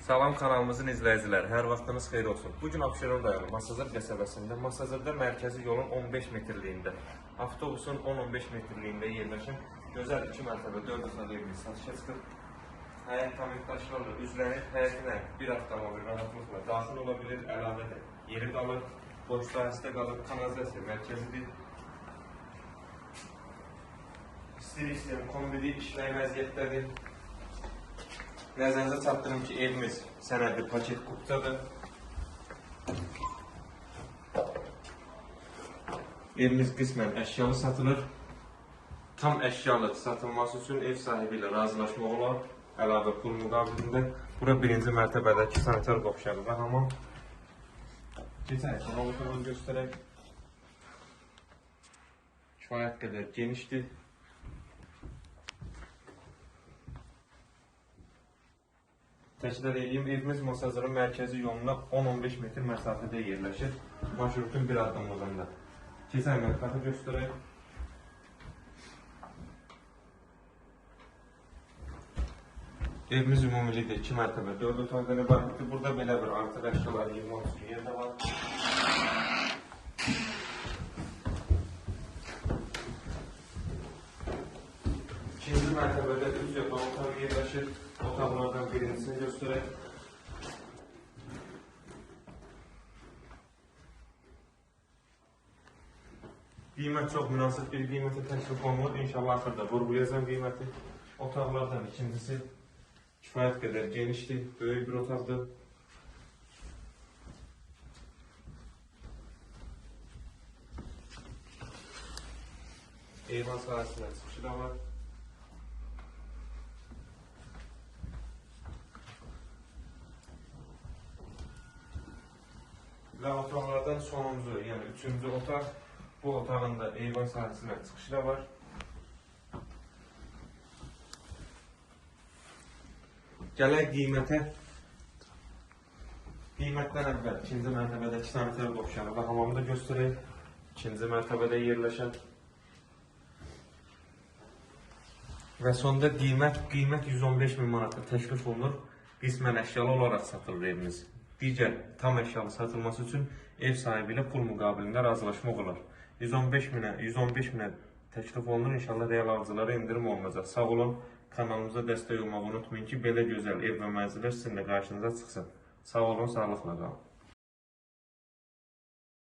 Salam kanalımızın izləyiciləri, hər vaxtınız xeyir olsun. Bugün Abşeron rayonu Masazır qəsəbəsində, Masazırda mərkəzi yolun 15 metrliyində, avtobusun 10-15 metrliyində yerləşən gözəl 2 mərtəbə 4 otaqlı evimiz satışa çıxır. Həyət tamamdaşlarla üzlənir, həyətinə bir avtomobil rahatlıqla daxil ola bilir, əlavə də yeri qalır, boş sahəsində qalır, kanalizasiya mərkəzidir. İstər-istəyən kombidi işləyən vəziyyətdədir. Nəzərinizə çatdırım ki, evimiz sənədli paket qubdadır. Evimiz qismən əşyalı satılır. Tam əşyalı satılması üçün ev sahibi ilə razılaşmaq olar. Əlavə pul müqabilində. Bura birinci mərtəbədəki sanitar qovşağı və hamam. Keçək, hamamı göstərək. Kifayət qədər genişdir. Təkrar edeyim, evimiz Masazırın mərkəzi yoluna 10-15 metr məsafədə yerləşir. Marşrutun bir addımlığında. Keçən mətbəxi göstərək. Evimiz ümumilikdə 2 mərtəbə 4 otaqdan ibarətdir. Burada belə bir artıq əşyalar yığmaq üçün yer də var. İkinci mərtəbədə 3 yataq otağı yerləşir. Otaqlardan birincisini göstərək. Qiymət çox münasib bir qiymətə təklif olunur. İnşallah axırda vurğulayacağım qiyməti. Otaqlardan ikincisi kifayət qədər genişdir, böyük bir otaqdır. Eyvan sahəsindən çıxışı da var. Və otaqlardan sonuncu, yəni üçüncü otaq, bu otağın da eyvan sahəsindən çıxışı da var. Gələk qiymətə. Qiymətdən əvvəl ikinci mərtəbədəki sanitar qovşağı və hamamı da göstərək. İkinci mərtəbədə yerləşən. Və sonda qiymət 115 min manata təklif olunur. Qismən əşyalı olaraq satılır evimiz. Digər tam əşyalı satılması üçün ev sahibi ilə pul müqabilində razılaşmaq olar. 115 minə təklif olunur. İnşallah real alıcılara indirim olunacaq. Sağ olun, kanalımıza dəstək olmağı unutmayın ki, belə gözəl ev və mənzillər sizinlə qarşınıza çıxsın. Sağ olun, sağlıqla qalın.